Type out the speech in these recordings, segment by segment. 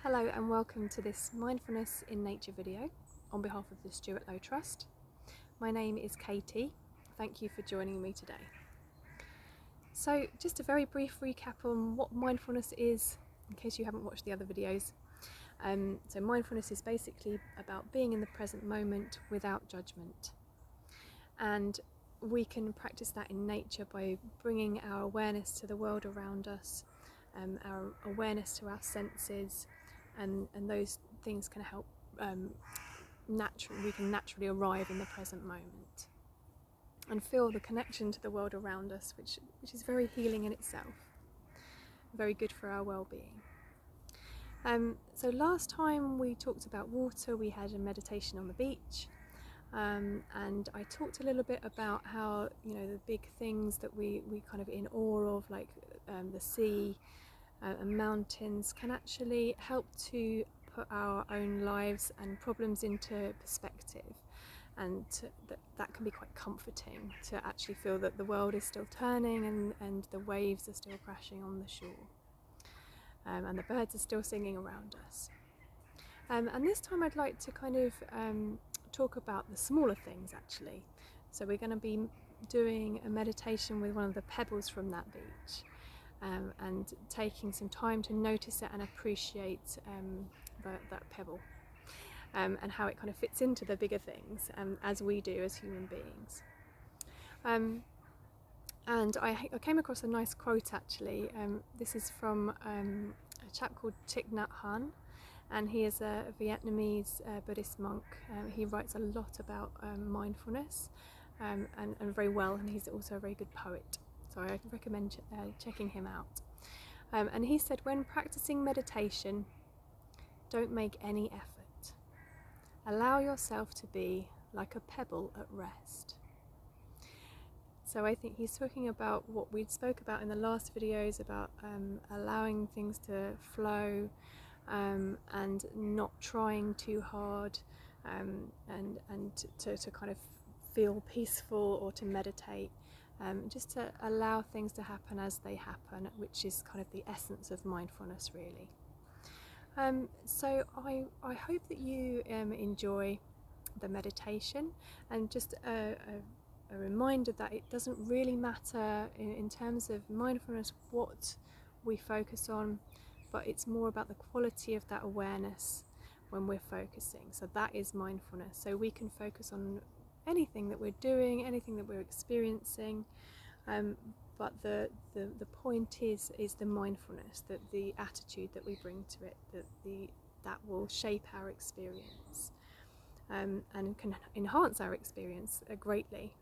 Hello and welcome to this Mindfulness in Nature video on behalf of the Stuart Low Trust. My name is Katie. Thank you for joining me today. So just a very brief recap on what mindfulness is in case you haven't watched the other videos. So mindfulness is basically about being in the present moment without judgment. And we can practice that in nature by bringing our awareness to the world around us, our awareness to our senses, and those things can help we can naturally arrive in the present moment and feel the connection to the world around us, which is very healing in itself, very good for our well-being. So last time we talked about water, we had a meditation on the beach, and I talked a little bit about how, the big things that we kind of in awe of, like the sea and mountains, can actually help to put our own lives and problems into perspective, and that can be quite comforting to actually feel that the world is still turning and the waves are still crashing on the shore, and the birds are still singing around us. And this time I'd like to kind of talk about the smaller things actually. So we're going to be doing a meditation with one of the pebbles from that beach, and taking some time to notice it and appreciate that pebble, and how it kind of fits into the bigger things, as we do as human beings. And I came across a nice quote actually. This is from a chap called Thich Nhat Hanh, and he is a Vietnamese Buddhist monk. He writes a lot about mindfulness, and very well, and he's also a very good poet. So I recommend checking him out. And he said, when practicing meditation, don't make any effort. Allow yourself to be like a pebble at rest. So I think he's talking about what we spoke about in the last videos about allowing things to flow, and not trying too hard, and to kind of feel peaceful or to meditate. Just to allow things to happen as they happen, which is kind of the essence of mindfulness, really. So I hope that you enjoy the meditation, and just a reminder that it doesn't really matter in terms of mindfulness what we focus on, but it's more about the quality of that awareness when we're focusing. So that is mindfulness. So we can focus on anything that we're doing, anything that we're experiencing, but the point is the mindfulness, that the attitude that we bring to it, that will shape our experience, and can enhance our experience greatly.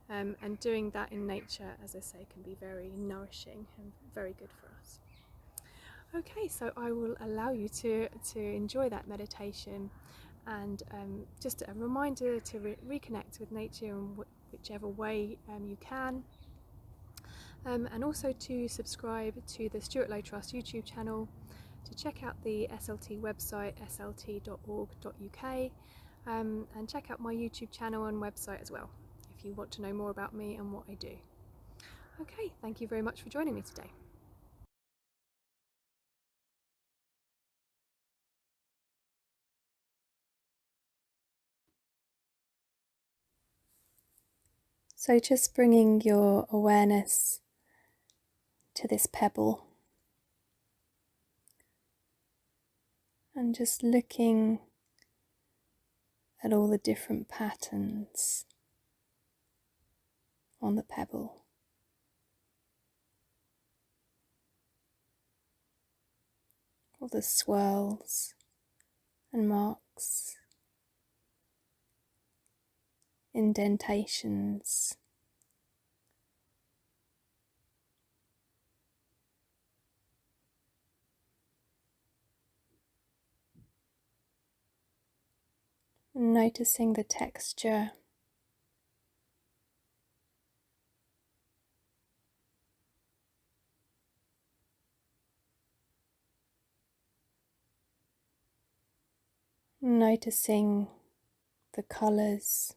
And doing that in nature, as I say, can be very nourishing and very good for us. Okay, so I will allow you to enjoy that meditation. And just a reminder to reconnect with nature in whichever way you can, and also to subscribe to the Stuart Low Trust YouTube channel, to check out the SLT website, slt.org.uk, and check out my YouTube channel and website as well if you want to know more about me and what I do. Okay, thank you very much for joining me today. So just bringing your awareness to this pebble, and just looking at all the different patterns on the pebble. All the swirls and marks, indentations, noticing the texture, noticing the colours,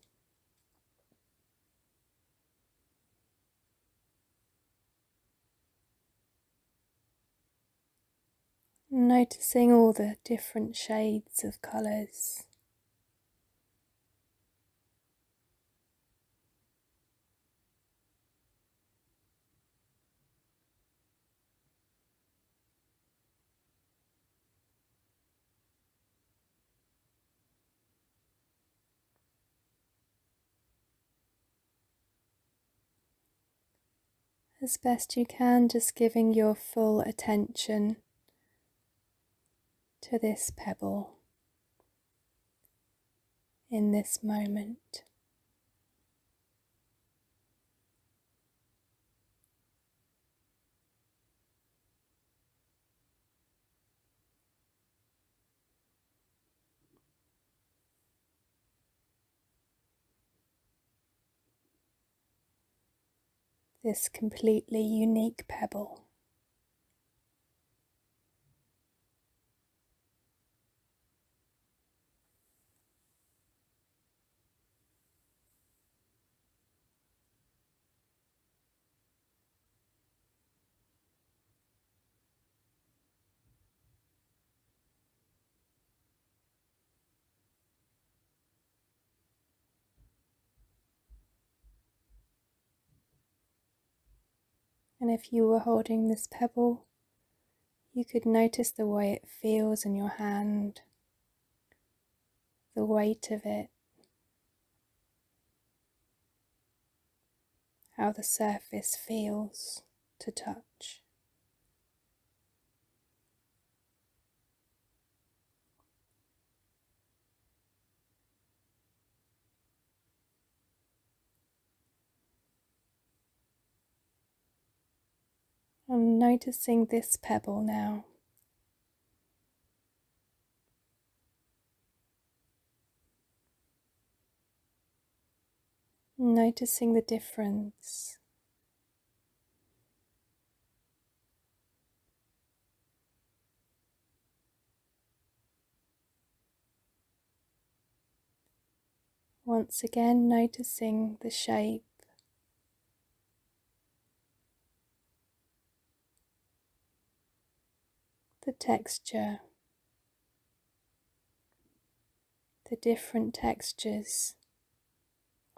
Noticing all the different shades of colours. As best you can, just giving your full attention to this pebble in this moment. This completely unique pebble. And if you were holding this pebble, you could notice the way it feels in your hand, the weight of it, how the surface feels to touch. I'm noticing this pebble now. Noticing the difference. Once again, noticing the shape, the texture, the different textures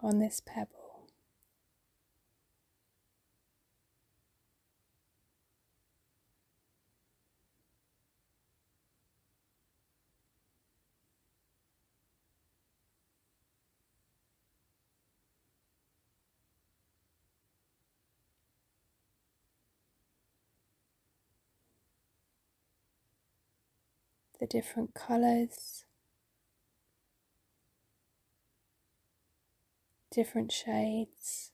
on this pebble. The different colours, different shades,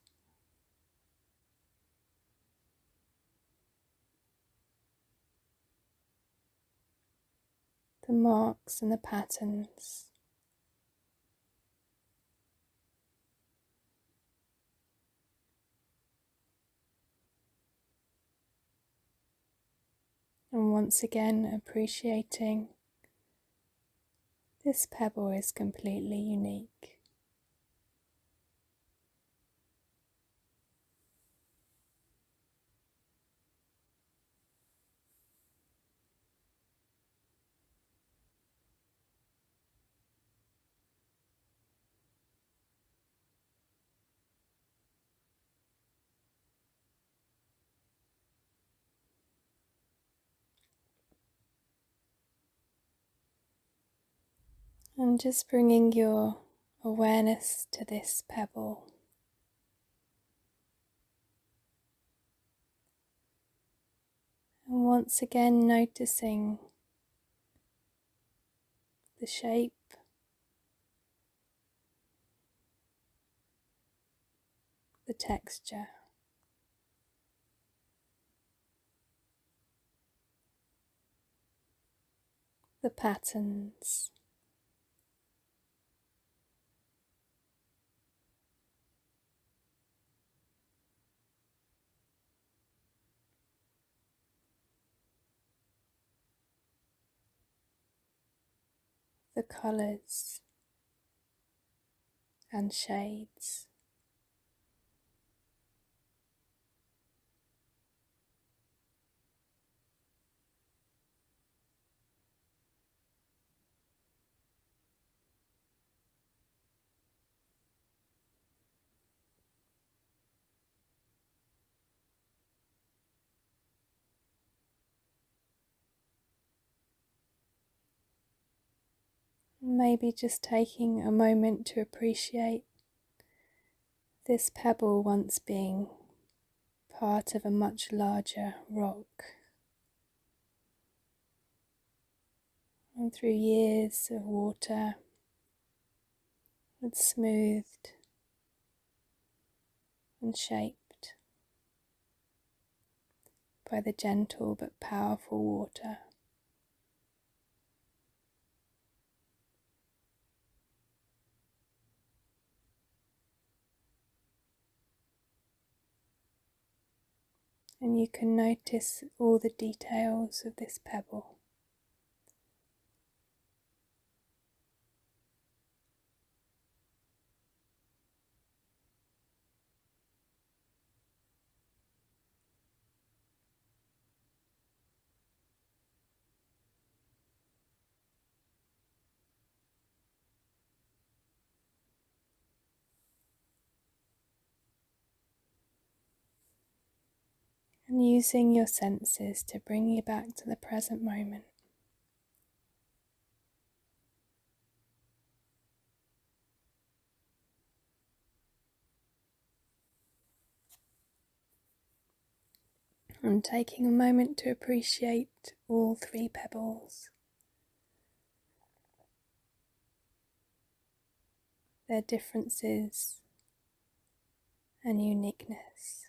the marks and the patterns. And once again, appreciating this pebble is completely unique. And just bringing your awareness to this pebble. And once again, noticing the shape, the texture, the patterns. The colours and shades. Maybe just taking a moment to appreciate this pebble once being part of a much larger rock. And through years of water, it's smoothed and shaped by the gentle but powerful water. And you can notice all the details of this pebble. And using your senses to bring you back to the present moment. And taking a moment to appreciate all three pebbles, their differences and uniqueness.